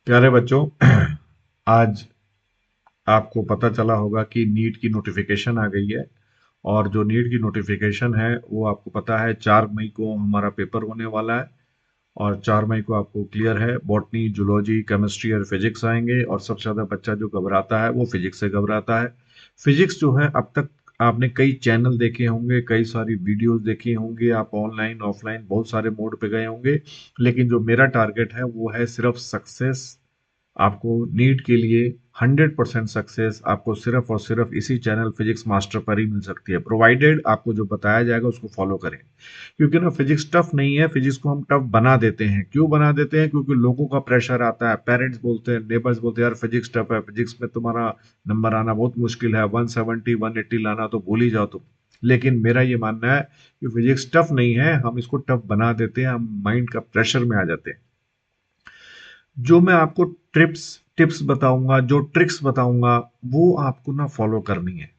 प्यारे बच्चों, आज आपको पता चला होगा कि नीट की नोटिफिकेशन आ गई है। और जो नीट की नोटिफिकेशन है वो आपको पता है 4 मई को हमारा पेपर होने वाला है। और 4 मई को आपको क्लियर है बॉटनी, जूलॉजी, केमिस्ट्री और फिजिक्स आएंगे। और सबसे ज्यादा बच्चा जो घबराता है वो फिजिक्स से घबराता है। फिजिक्स जो है, अब तक आपने कई चैनल देखे होंगे, कई सारी वीडियोस देखी होंगी, आप ऑनलाइन ऑफलाइन बहुत सारे मोड पे गए होंगे। लेकिन जो मेरा टारगेट है वो है सिर्फ सक्सेस। आपको नीट के लिए 100% सक्सेस आपको सिर्फ और सिर्फ इसी चैनल फिजिक्स मास्टर पर ही मिल सकती है, प्रोवाइडेड आपको जो बताया जाएगा उसको फॉलो करें। क्योंकि ना फिजिक्स टफ नहीं है, फिजिक्स को हम टफ बना देते हैं। क्यों बना देते हैं? क्योंकि लोगों का प्रेशर आता है, पेरेंट्स बोलते हैं, नेबर्स बोलते हैं, यार फिजिक्स टफ है, फिजिक्स में तुम्हारा नंबर आना बहुत मुश्किल है, 170 180 लाना तो भूल ही जाओ तुम। लेकिन मेरा ये मानना है कि फिजिक्स टफ नहीं है, हम इसको टफ बना देते हैं, हम माइंड का प्रेशर में आ जाते हैं। जो मैं आपको ट्रिप्स टिप्स बताऊंगा, जो ट्रिक्स बताऊंगा, वो आपको ना फॉलो करनी है।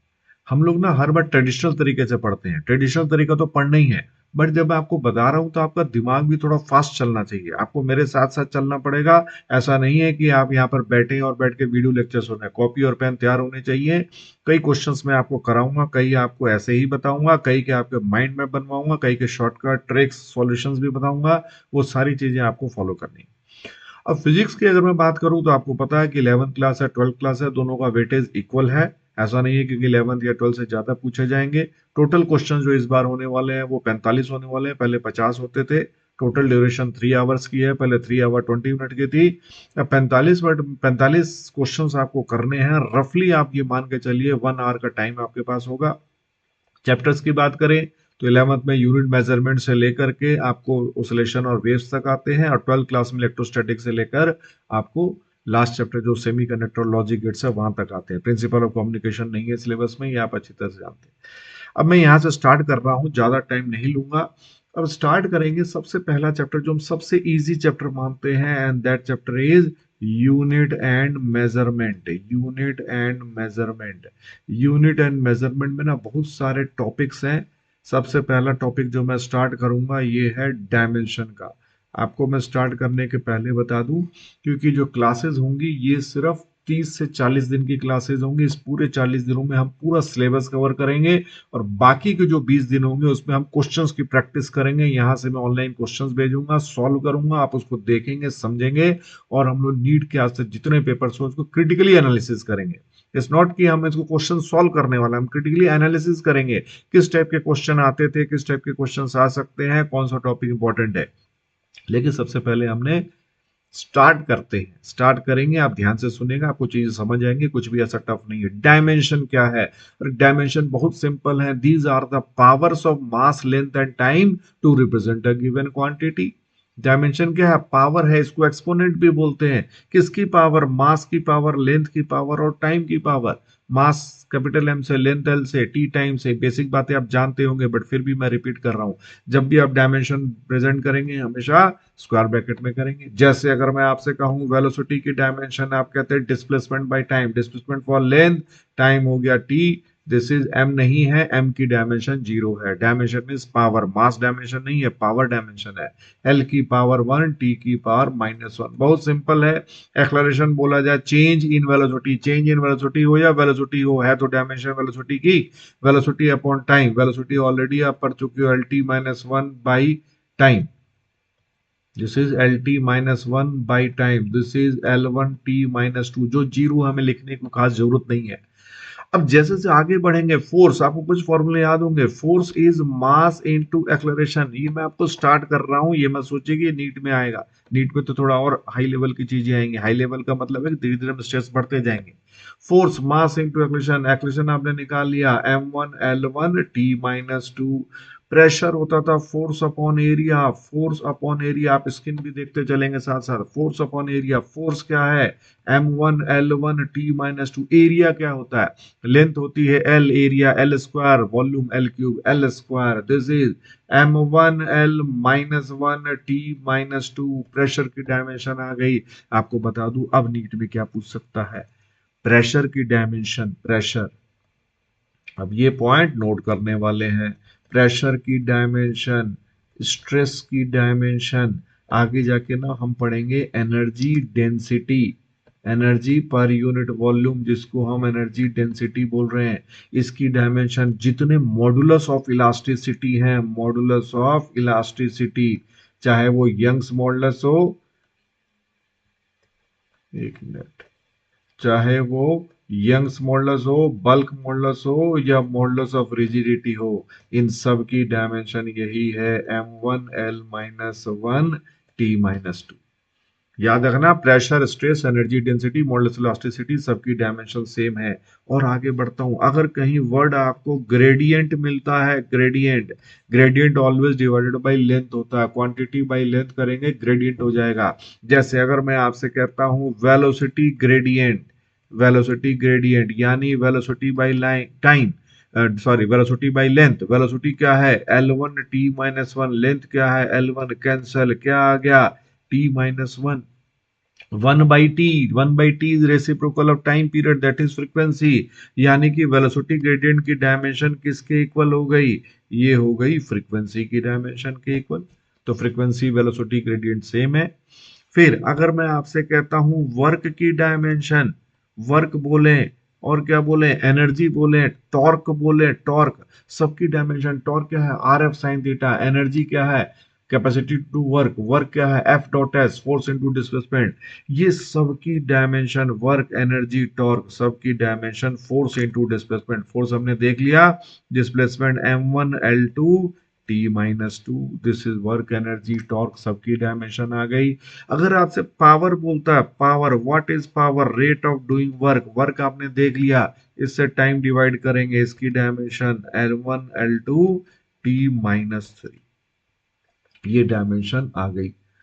हम लोग ना हर बार ट्रेडिशनल तरीके से पढ़ते हैं, ट्रेडिशनल तरीका तो पढ़ना ही है। बट जब मैं आपको बता रहा हूं तो आपका दिमाग भी थोड़ा फास्ट चलना चाहिए, आपको मेरे साथ साथ चलना पड़ेगा। ऐसा नहीं है कि आप यहाँ पर बैठे और बैठ के वीडियो लेक्चर सुन रहे हैं, कॉपी और पेन तैयार होने चाहिए। कई क्वेश्चंस मैं आपको कराऊंगा, कई आपको ऐसे ही बताऊंगा, कई के आपके माइंड में बनवाऊंगा, कई के शॉर्टकट ट्रिक्स सॉल्यूशंस भी बताऊंगा। वो सारी चीजें आपको फॉलो करनी है। अब फिजिक्स की अगर मैं बात करूं तो आपको पता है कि 11th क्लास है, 12th क्लास है, दोनों का वेटेज इक्वल है। ऐसा नहीं है क्योंकि 11th या 12th से ज्यादा पूछे जाएंगे। टोटल क्वेश्चन जो इस बार होने वाले हैं वो 45 होने वाले हैं, पहले 50 होते थे। टोटल ड्यूरेशन 3 आवर्स की है, पहले 3 आवर 20 मिनट की थी। अब 45 क्वेश्चन आपको करने हैं। रफली आप ये मान के चलिए 1 आवर का टाइम आपके पास होगा। चैप्टर्स की बात करें तो 11th में यूनिट मेजरमेंट से लेकर के आपको ओसिलेशन और वेव्स तक आते हैं, और 12th क्लास में इलेक्ट्रोस्टैटिक से लेकर आपको लास्ट चैप्टर जो सेमीकंडक्टर लॉजिक गेट्स है वहां तक आते हैं। प्रिंसिपल ऑफ कम्युनिकेशन नहीं है सिलेबस में, ये आप अच्छी तरह से जानते हैं। अब मैं यहाँ से स्टार्ट कर रहा हूँ, ज्यादा टाइम नहीं लूंगा। अब स्टार्ट करेंगे सबसे पहला चैप्टर जो हम सबसे इजी चैप्टर मानते हैं, and that chapter is unit and measurement. Unit and measurement. Unit and measurement में ना बहुत सारे टॉपिक्स हैं। सबसे पहला टॉपिक जो मैं स्टार्ट करूंगा ये है डायमेंशन का। आपको मैं स्टार्ट करने के पहले बता दूं, क्योंकि जो क्लासेस होंगी ये सिर्फ 30 से 40 दिन की क्लासेस होंगी। इस पूरे 40 दिनों में हम पूरा सिलेबस कवर करेंगे, और बाकी के जो 20 दिन होंगे उसमें हम क्वेश्चंस की प्रैक्टिस करेंगे। यहाँ से मैं ऑनलाइन क्वेश्चंस भेजूंगा, सॉल्व करूंगा, आप उसको देखेंगे, समझेंगे। और हम लोग नीट के आज से जितने पेपर्स हो उसको क्रिटिकली एनालिसिस करेंगे। इट्स नॉट कि हम इसको क्वेश्चन सॉल्व करने वाला, हम क्रिटिकली एनालिसिस करेंगे। किस टाइप के क्वेश्चन आते थे, किस टाइप के क्वेश्चन आ सकते हैं, कौन सा टॉपिक इंपॉर्टेंट है। लेकिन सबसे पहले हमने स्टार्ट करते हैं, स्टार्ट करेंगे। आप ध्यान से सुनेगा, आपको चीजें समझ आएंगी, कुछ भी ऐसा टफ नहीं है। डायमेंशन क्या है? डायमेंशन बहुत सिंपल है। These are the powers of mass, length and time to represent a given quantity. Dimension क्या है? पावर है, इसको एक्सपोनेंट भी बोलते हैं। किसकी पावर? मास की पावर, लेंथ की पावर और टाइम की पावर। मास कैपिटल एम से, लेंथ एल से, टी टाइम से। बेसिक बातें आप जानते होंगे बट फिर भी मैं रिपीट कर रहा हूं। जब भी आप डायमेंशन प्रेजेंट करेंगे हमेशा स्क्वायर ब्रैकेट में करेंगे। जैसे अगर मैं आपसे कहूं वेलोसिटी की डायमेंशन, आप कहते हैं displacement by time, displacement for length, time हो गया टी। दिस इज एम नहीं है, एम की डायमेंशन 0 है। डायमेंशन मीन्स पावर, मास डायमेंशन नहीं है, पावर डायमेंशन है। एल की पावर 1, टी की पावर -1। बहुत सिंपल है। एक्सलरेशन बोला जाए change in velocity, change in velocity हो या वेलोसिटी हो, है तो डायमेंशन वेलोसिटी की। Velocity upon time, velocity already आप पढ़ चुके हो, L T -1 by time. This is L T -1 by time, this is L1 t -2। जो जीरो हमें लिखने की खास जरूरत नहीं है। अब जैसे जैसे आगे बढ़ेंगे, फोर्स, आपको कुछ फॉर्मूले याद होंगे। Force is mass into acceleration. ये मैं आपको स्टार्ट कर रहा हूं, ये मैं सोचिए कि नीट में आएगा। नीट में तो थोड़ा और हाई लेवल की चीजें आएंगी। हाई लेवल का मतलब है कि धीरे धीरे हम स्टेप्स बढ़ते जाएंगे। Force mass into acceleration. Acceleration आपने निकाल लिया, m1 L1 t -2। प्रेशर होता था force upon area, force upon area. आप स्क्रीन भी देखते चलेंगे साथ साथ। फोर्स अपॉन एरिया, फोर्स क्या है? m1 L1 t -2। एरिया क्या होता है? लेंथ होती है L, area L square, volume L3, L square. This is m1L-1 t -2। Pressure की डायमेंशन आ गई। आपको बता दूं अब नीट में क्या पूछ सकता है, प्रेशर की डायमेंशन। प्रेशर, अब ये पॉइंट नोट करने वाले हैं। प्रेशर की डायमेंशन, स्ट्रेस की डायमेंशन, आगे जाके ना हम पढ़ेंगे energy density, energy per unit volume जिसको हम एनर्जी डेंसिटी बोल रहे हैं। इसकी डायमेंशन जितने मॉडुलस ऑफ इलास्टिसिटी हैं, मॉडुलस ऑफ इलास्टिसिटी, चाहे वो यंग्स मॉडुलस हो, एक मिनट, चाहे वो यंग्स मॉडुलस हो, बल्क मॉडुलस हो, या मॉडुलस ऑफ रिजिडिटी हो, इन सब की डायमेंशन यही है m1l-1 t-2। याद रखना, pressure, stress, energy density, modulus elasticity सबकी डायमेंशन सेम है। और आगे बढ़ता हूं, अगर कहीं वर्ड आपको ग्रेडियंट मिलता है, gradient, gradient always divided by length होता है, क्वांटिटी बाय लेंथ करेंगे ग्रेडियंट हो जाएगा। जैसे अगर मैं आपसे कहता हूं वेलोसिटी ग्रेडियंट, वेलोसिटी ग्रेडियंट यानी velocity by line time, sorry velocity by length, velocity क्या है l1 t-1, लेंथ क्या है l1, कैंसल क्या आ गया t-1, 1/t, 1/t is reciprocal of time period that is frequency. यानी कि वेलोसिटी ग्रेडियंट की डायमेंशन किसके इक्वल हो गई, ये हो गई फ्रीक्वेंसी की डायमेंशन के इक्वल। तो फ्रीक्वेंसी वेलोसिटी ग्रेडियंट सेम है। फिर अगर मैं आपसे कहता हूं वर्क की डायमेंशन, वर्क बोले और क्या बोले, एनर्जी बोले, टॉर्क बोले, टॉर्क, सबकी डायमेंशन, टॉर्क क्या है R F sine theta, energy क्या है कैपेसिटी टू वर्क, वर्क क्या है F dot S, force into displacement. ये सबकी डायमेंशन, वर्क, एनर्जी, टॉर्क, सबकी dimension force into displacement, force हमने देख लिया, displacement m1l2 t-2, this is work, energy, torque, सबकी डायमेंशन आ गई। अगर आपसे पावर बोलता है, power, what is power, rate of doing work, work आपने देख लिया, इससे टाइम डिवाइड करेंगे, इसकी डायमेंशन l1 l2 t-3, ये डायमेंशन आ गई।